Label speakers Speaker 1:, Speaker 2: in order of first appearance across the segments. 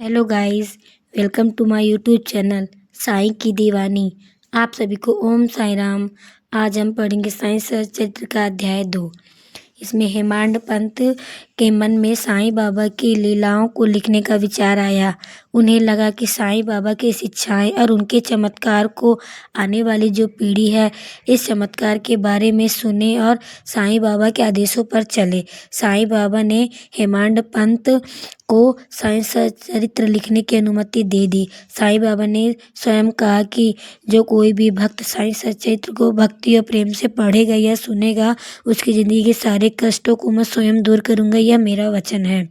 Speaker 1: Hello guys, welcome to my YouTube channel Sai की दीवानी। आप सभी को ओम साईं राम। आज हम पढ़ेंगे साईं चरित्र का अध्याय 2। इसमें हेमांड पंत के मन में साईं बाबा की लीलाओं को लिखने का विचार आया। उन्हें लगा कि साईं बाबा की शिक्षाएं और उनके चमत्कार को आने वाली जो पीढ़ी है इस चमत्कार के बारे में सुने और साईं बाबा के आदेशों पर चले। साईं बाबा ने हेमांड पंत को साईं चरित्र लिखने की अनुमति दे दी। साईं बाबा ने स्वयं कहा कि जो कोई भी भक्त साईं चरित्र को भक्ति और प्रेम से पढ़ेगा या सुनेगा उसकी ज़िंदगी के सारे कष्टों को मैं स्वयं दूर करूँगा, यह मेरा वचन है।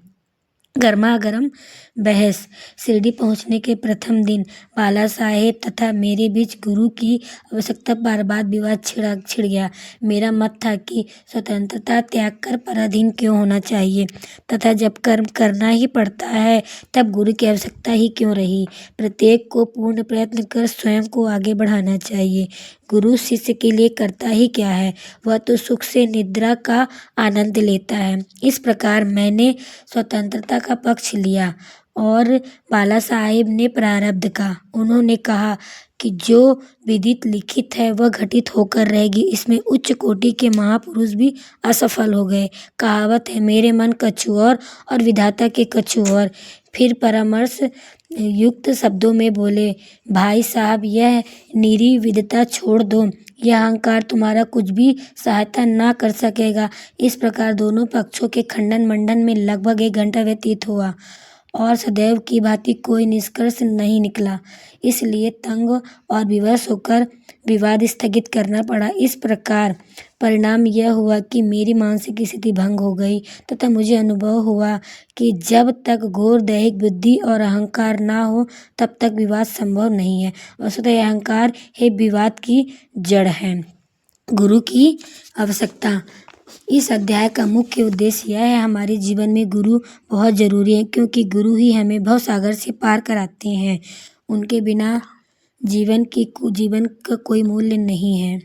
Speaker 1: गर्मा गर्म बहस। शिरडी पहुंचने के प्रथम दिन बाला साहेब तथा मेरे बीच गुरु की आवश्यकता पर बात विवाद छिड़ गया। मेरा मत था कि स्वतंत्रता त्याग कर पराधीन क्यों होना चाहिए तथा जब कर्म करना ही पड़ता है तब गुरु की आवश्यकता ही क्यों रही। प्रत्येक को पूर्ण प्रयत्न कर स्वयं को आगे बढ़ाना चाहिए। गुरु शिष्य के लिए करता ही क्या है, वह तो सुख से निद्रा का आनंद लेता है। इस प्रकार मैंने स्वतंत्रता का पक्ष लिया और बाला साहेब ने प्रारब्ध का। उन्होंने कहा कि जो विदित लिखित है वह घटित होकर रहेगी। इसमें उच्च कोटि के महापुरुष भी असफल हो गए। कहावत है, मेरे मन कछु और विधाता के कछु और। फिर परामर्श युक्त शब्दों में बोले, भाई साहब यह निरी विद्वता छोड़ दो, यह अहंकार तुम्हारा कुछ भी सहायता ना कर सकेगा। इस प्रकार दोनों पक्षों के खंडन मंडन में लगभग 1 घंटा व्यतीत हुआ और सदैव की भांति कोई निष्कर्ष नहीं निकला। इसलिए तंग और विवश होकर विवाद स्थगित करना पड़ा। इस प्रकार परिणाम यह हुआ कि मेरी मानसिक स्थिति भंग हो गई तथा मुझे अनुभव हुआ कि जब तक घोर दैहिक बुद्धि और अहंकार ना हो तब तक विवाद संभव नहीं है। वस्तुतः अहंकार ही विवाद की जड़ है। गुरु की आवश्यकता। इस अध्याय का मुख्य उद्देश्य यह है, हमारे जीवन में गुरु बहुत जरूरी है क्योंकि गुरु ही हमें भवसागर से पार कराते हैं। उनके बिना जीवन का कोई मूल्य नहीं है।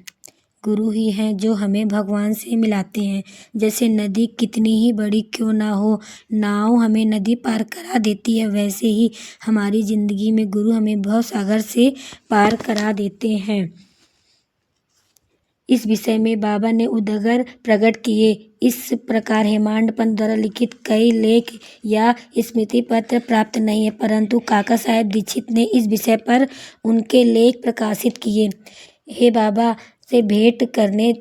Speaker 1: गुरु ही हैं जो हमें भगवान से मिलाते हैं। जैसे नदी कितनी ही बड़ी क्यों ना हो, नाव हमें नदी पार करा देती है, वैसे ही हमारी जिंदगी में गुरु हमें भवसागर से पार करा देते हैं। इस विषय में बाबा ने उदगर प्रकट किए। इस प्रकार हेमांड पंत द्वारा लिखित कई लेख या स्मृति पत्र प्राप्त नहीं है, परंतु काका साहेब दीक्षित ने इस विषय पर उनके लेख प्रकाशित किए। हे बाबा से भेंट करने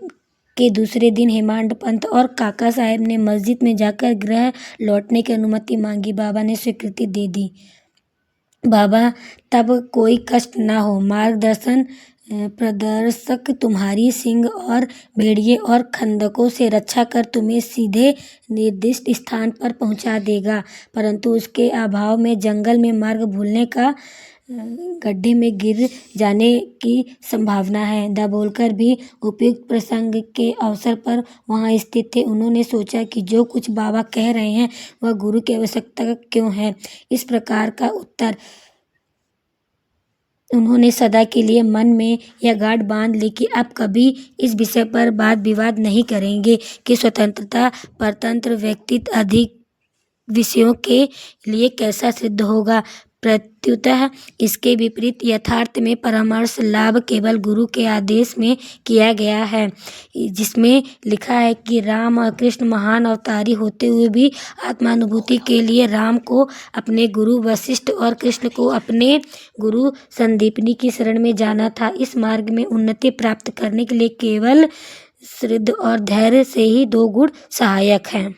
Speaker 1: के दूसरे दिन हेमांड पंत और काका साहेब ने मस्जिद में जाकर गृह लौटने की अनुमति मांगी। बाबा ने स्वीकृति दे दी। बाबा, तब कोई कष्ट ना हो। मार्गदर्शन प्रदर्शक तुम्हारी सिंह और भेड़िए और खंदकों से रक्षा कर तुम्हें सीधे निर्दिष्ट स्थान पर पहुंचा देगा, परंतु उसके अभाव में जंगल में मार्ग भूलने का गड्ढे में गिर जाने की संभावना है। दाभोलकर भी उपयुक्त प्रसंग के अवसर पर वहां स्थित थे। उन्होंने सोचा कि जो कुछ बाबा कह रहे हैं वह गुरु की आवश्यकता क्यों है। इस प्रकार का उत्तर उन्होंने सदा के लिए मन में यह गांठ बांध ली कि अब कभी इस विषय पर वाद विवाद नहीं करेंगे कि स्वतंत्रता परतंत्र व्यक्तित्व अधिक विषयों के लिए कैसा सिद्ध होगा। प्रत्युतः इसके विपरीत यथार्थ में परामर्श लाभ केवल गुरु के आदेश में किया गया है, जिसमें लिखा है कि राम और कृष्ण महान अवतारी होते हुए भी आत्मानुभूति के लिए राम को अपने गुरु वशिष्ठ और कृष्ण को अपने गुरु संदीपनी की शरण में जाना था। इस मार्ग में उन्नति प्राप्त करने के लिए केवल श्रद्धा और धैर्य से ही 2 गुण सहायक हैं।